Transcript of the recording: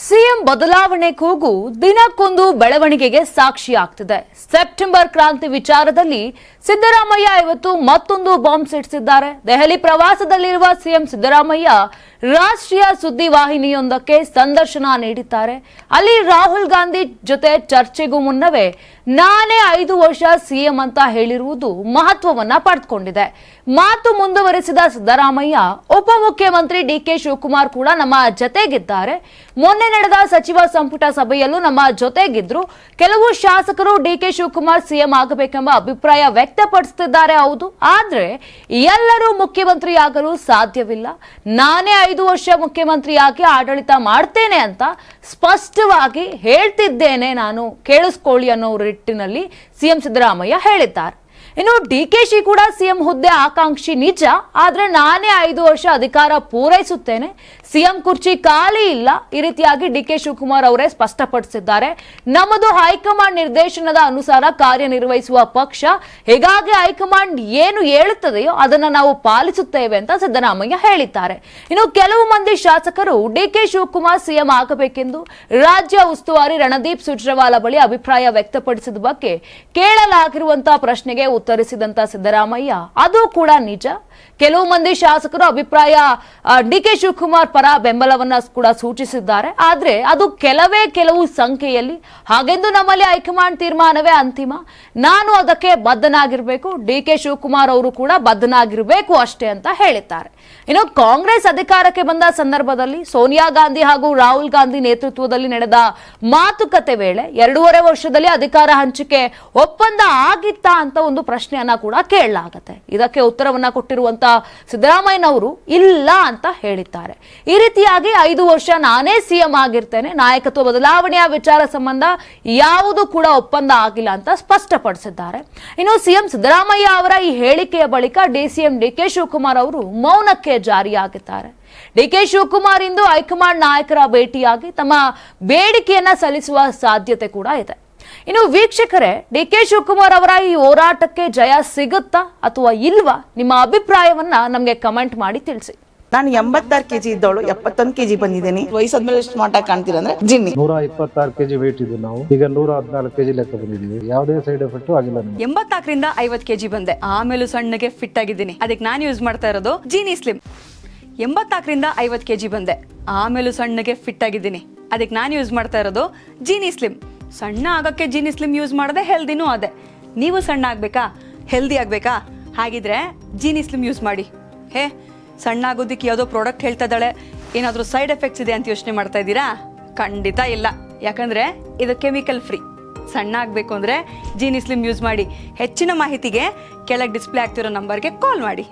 CM ಬದಲಾವಣೆ ಕೂಗು ದಿನಕ್ಕೊಂದು ಬೆಳವಣಿಗೆಗೆ ಸಾಕ್ಷಿಯಾಗ್ತಿದೆ. ಸೆಪ್ಟೆಂಬರ್ ಕ್ರಾಂತಿ ವಿಚಾರದಲ್ಲಿ ಸಿದ್ದರಾಮಯ್ಯ ಇವತ್ತು ಮತ್ತೊಂದು ಬಾಂಬ್ ಸಿಡಿಸಿದ್ದಾರೆ. ದೆಹಲಿ ಪ್ರವಾಸದಲ್ಲಿರುವ ಸಿಎಂ ಸಿದ್ದರಾಮಯ್ಯ ರಾಷ್ಟ್ರೀಯ ಸುದ್ದಿವಾಹಿನಿಯೊಂದಕ್ಕೆ ಸಂದರ್ಶನ ನೀಡಿದ್ದಾರೆ. ಅಲ್ಲಿ ರಾಹುಲ್ ಗಾಂಧಿ ಜೊತೆ ಚರ್ಚೆಗೂ ಮುನ್ನವೇ ನಾನೇ 5 ವರ್ಷ ಸಿಎಂ ಅಂತ ಹೇಳಿರುವುದು ಮಹತ್ವವನ್ನ ಪಡೆದುಕೊಂಡಿದೆ. ಮಾತು ಮುಂದುವರೆಸಿದ ಸಿದ್ದರಾಮಯ್ಯ ಉಪಮುಖ್ಯಮಂತ್ರಿ ಡಿಕೆ ಶಿವಕುಮಾರ್ ಕೂಡ ನಮ್ಮ ಜೊತೆಗಿದ್ದಾರೆ. ಮೊನ್ನೆ ನಡೆದ ಸಚಿವ ಸಂಪುಟ ಸಭೆಯಲ್ಲೂ ನಮ್ಮ ಜೊತೆಗಿದ್ರು. ಕೆಲವು ಶಾಸಕರು ಡಿಕೆ ಶಿವಕುಮಾರ್ ಸಿಎಂ ಆಗಬೇಕೆಂಬ ಅಭಿಪ್ರಾಯ ವ್ಯಕ್ತಪಡಿಸುತ್ತಿದ್ದಾರೆ. ಹೌದು, ಆದ್ರೆ ಎಲ್ಲರೂ ಮುಖ್ಯಮಂತ್ರಿಯಾಗಲು ಸಾಧ್ಯವಿಲ್ಲ. ನಾನೇ 5 ವರ್ಷ ಮುಖ್ಯಮಂತ್ರಿಯಾಗಿ ಆಡಳಿತ ಮಾಡ್ತೇನೆ ಅಂತ ಸ್ಪಷ್ಟವಾಗಿ ಹೇಳ್ತಿದ್ದೇನೆ, ನಾನು ಕೇಳಿಸ್ಕೊಳ್ಳಿ ಅನ್ನೋ ನಿಟ್ಟಿನಲ್ಲಿ ಸಿಎಂ ಸಿದ್ದರಾಮಯ್ಯ ಹೇಳಿದ್ದಾರೆ. ಇನ್ನು ಡಿಕೆಶಿ ಕೂಡ ಸಿಎಂ ಹುದ್ದೆ ಆಕಾಂಕ್ಷಿ ನಿಜ, ಆದ್ರೆ ನಾನೇ 5 ವರ್ಷ ಅಧಿಕಾರ ಪೂರೈಸುತ್ತೇನೆ, ಸಿಎಂ ಕುರ್ಚಿ ಖಾಲಿ ಇಲ್ಲ, ಈ ರೀತಿಯಾಗಿ ಡಿಕೆ ಶಿವಕುಮಾರ್ ಅವರೇ ಸ್ಪಷ್ಟಪಡಿಸಿದ್ದಾರೆ. ನಮ್ಮದು ಹೈಕಮಾಂಡ್ ನಿರ್ದೇಶನದ ಅನುಸಾರ ಕಾರ್ಯನಿರ್ವಹಿಸುವ ಪಕ್ಷ, ಹೀಗಾಗಿ ಹೈಕಮಾಂಡ್ ಏನು ಹೇಳುತ್ತದೆಯೋ ಅದನ್ನ ನಾವು ಪಾಲಿಸುತ್ತೇವೆ ಅಂತ ಸಿದ್ದರಾಮಯ್ಯ ಹೇಳಿದ್ದಾರೆ. ಇನ್ನು ಕೆಲವು ಮಂದಿ ಶಾಸಕರು ಡಿಕೆ ಶಿವಕುಮಾರ್ ಸಿಎಂ ಆಗಬೇಕೆಂದು ರಾಜ್ಯ ಉಸ್ತುವಾರಿ ರಣದೀಪ್ ಸುರ್ಜೇವಾಲಾ ಬಳಿ ಅಭಿಪ್ರಾಯ ವ್ಯಕ್ತಪಡಿಸಿದ ಬಗ್ಗೆ ಕೇಳಲಾಗಿರುವಂತಹ ಪ್ರಶ್ನೆಗೆ ಉತ್ತರಿಸಿದಂತ ಸಿದ್ದರಾಮಯ್ಯ ಅದು ಕೂಡ ನಿಜ. ಕೆಲವು ಮಂದಿ ಶಾಸಕರು ಅಭಿಪ್ರಾಯ ಡಿಕೆ ಶಿವಕುಮಾರ್ ಪರ ಬೆಂಬಲವನ್ನ ಕೂಡ ಸೂಚಿಸಿದ್ದಾರೆ. ಆದ್ರೆ ಅದು ಕೆಲವು ಸಂಖ್ಯೆಯಲ್ಲಿ. ಹಾಗೆಂದು ನಮ್ಮಲ್ಲಿ ಹೈಕಮಾಂಡ್ ತೀರ್ಮಾನವೇ ಅಂತಿಮ, ನಾನು ಅದಕ್ಕೆ ಬದ್ಧನಾಗಿರ್ಬೇಕು, ಡಿಕೆ ಶಿವಕುಮಾರ್ ಅವರು ಕೂಡ ಬದ್ಧನಾಗಿರ್ಬೇಕು ಅಷ್ಟೇ ಅಂತ ಹೇಳಿದ್ದಾರೆ. ಇನ್ನು ಕಾಂಗ್ರೆಸ್ ಅಧಿಕಾರಕ್ಕೆ ಬಂದ ಸಂದರ್ಭದಲ್ಲಿ ಸೋನಿಯಾ ಗಾಂಧಿ ಹಾಗೂ ರಾಹುಲ್ ಗಾಂಧಿ ನೇತೃತ್ವದಲ್ಲಿ ನಡೆದ ಮಾತುಕತೆ ವೇಳೆ 2.5 ವರ್ಷದಲ್ಲಿ ಅಧಿಕಾರ ಹಂಚಿಕೆ ಒಪ್ಪಂದ ಆಗಿತ್ತಾ ಅಂತ ಒಂದು ಪ್ರಶ್ನೆಯನ್ನ ಕೂಡ ಕೇಳಲಾಗುತ್ತೆ. ಇದಕ್ಕೆ ಉತ್ತರವನ್ನ ಕೊಟ್ಟಿರುವಂತ ಸಿದ್ದರಾಮಯ್ಯನವರು ಇಲ್ಲ ಅಂತ ಹೇಳಿದ್ದಾರೆ. ಈ ರೀತಿಯಾಗಿ 5 ವರ್ಷ ನಾನೇ ಸಿಎಂ ಆಗಿರ್ತೇನೆ, ನಾಯಕತ್ವ ಬದಲಾವಣೆಯ ವಿಚಾರ ಸಂಬಂಧ ಯಾವುದು ಕೂಡ ಒಪ್ಪಂದ ಆಗಿಲ್ಲ ಅಂತ ಸ್ಪಷ್ಟಪಡಿಸಿದ್ದಾರೆ. ಇನ್ನು ಸಿಎಂ ಸಿದ್ದರಾಮಯ್ಯ ಅವರ ಈ ಹೇಳಿಕೆಯ ಬಳಿಕ ಡಿಸಿಎಂ ಡಿಕೆ ಶಿವಕುಮಾರ್ ಅವರು ಮೌನಕ್ಕೆ ಜಾರಿಯಾಗಿದ್ದಾರೆ. ಡಿಕೆ ಶಿವಕುಮಾರ್ ಇಂದು ಹೈಕಮಾಂಡ್ ನಾಯಕರ ಭೇಟಿಯಾಗಿ ತಮ್ಮ ಬೇಡಿಕೆಯನ್ನ ಸಲ್ಲಿಸುವ ಸಾಧ್ಯತೆ ಕೂಡ ಇದೆ. ಇನ್ನು ವೀಕ್ಷಕರೇ, ಡಿಕೆ ಶಿವಕುಮಾರ್ ಅವರ ಈ ಹೋರಾಟಕ್ಕೆ ಜಯ ಸಿಗುತ್ತಾ ಅಥವಾ ಇಲ್ವಾ? ನಿಮ್ಮ ಅಭಿಪ್ರಾಯವನ್ನ ನಮಗೆ ಕಮೆಂಟ್ ಮಾಡಿ ತಿಳಿಸಿ. ನಾನು 86 ಕೆಜಿ ಇದ್ದವಳು 71 ಕೆಜಿ ಬಂದಿದ್ದೀನಿ. ವಯಸ್ಸಾದ್ಮೇಲೆ ಸ್ಮಾರ್ಟ್ ಆಗಿ ಕಾಣ್ತೀರಾ ಅಂದ್ರೆ ಜಿನ್ನಿ. 126 ಕೆಜಿ ವೇಟ್ ಇದ್ದು ನಾವು ಈಗ 114 ಕೆಜಿ ಲೆಕ್ಕ ಬಂದಿದ್ದೀವಿ. ಯಾವುದೇ ಸೈಡ್ ಎಫೆಕ್ಟ್ ಆಗಿಲ್ಲ. 84ರಿಂದ 50 ಕೆಜಿ ಬಂದೆ, ಆಮೇಲೆ ಸಣ್ಣಗೆ ಫಿಟ್ ಆಗಿದ್ದೀನಿ. ಅದಕ್ಕೆ ನಾನು ಯೂಸ್ ಮಾಡ್ತಾ ಇರೋದು ಜೀನಿ ಸ್ಲಿಮ್. 84ರಿಂದ 50 ಕೆಜಿ ಬಂದೆ, ಆಮೇಲೆ ಸಣ್ಣಗೆ ಫಿಟ್ ಆಗಿದ್ದೀನಿ. ಅದಕ್ಕೆ ನಾನು ಯೂಸ್ ಮಾಡ್ತಾ ಇರೋದು ಜೀನಿ ಸ್ಲಿಮ್. ಸಣ್ಣ ಆಗಕ್ಕೆ ಜೀನಿ ಸ್ಲಿಮ್ ಯೂಸ್ ಮಾಡದೆ ಹೆಲ್ದಿನೂ ಅದೇ. ನೀವು ಸಣ್ಣ ಆಗ್ಬೇಕಾ, ಹೆಲ್ದಿ ಆಗ್ಬೇಕಾ? ಹಾಗಿದ್ರೆ ಜೀನಿ ಸ್ಲಿಮ್ ಯೂಸ್ ಮಾಡಿ. ಸಣ್ಣ ಆಗೋದಕ್ಕೆ ಯಾವುದೋ ಪ್ರಾಡಕ್ಟ್ ಹೇಳ್ತಾ ಇದ್ದಾಳೆ, ಏನಾದರೂ ಸೈಡ್ ಎಫೆಕ್ಟ್ಸ್ ಇದೆ ಅಂತ ಯೋಚನೆ ಮಾಡ್ತಾ ಇದ್ದೀರಾ? ಖಂಡಿತ ಇಲ್ಲ, ಯಾಕಂದ್ರೆ ಇದು ಕೆಮಿಕಲ್ ಫ್ರೀ. ಸಣ್ಣ ಆಗಬೇಕು ಅಂದ್ರೆ ಜೀನಿ ಸ್ಲಿಮ್ ಯೂಸ್ ಮಾಡಿ. ಹೆಚ್ಚಿನ ಮಾಹಿತಿಗೆ ಕೆಳಗೆ ಡಿಸ್ಪ್ಲೇ ಆಗ್ತಿರೋ ನಂಬರ್ಗೆ ಕಾಲ್ ಮಾಡಿ.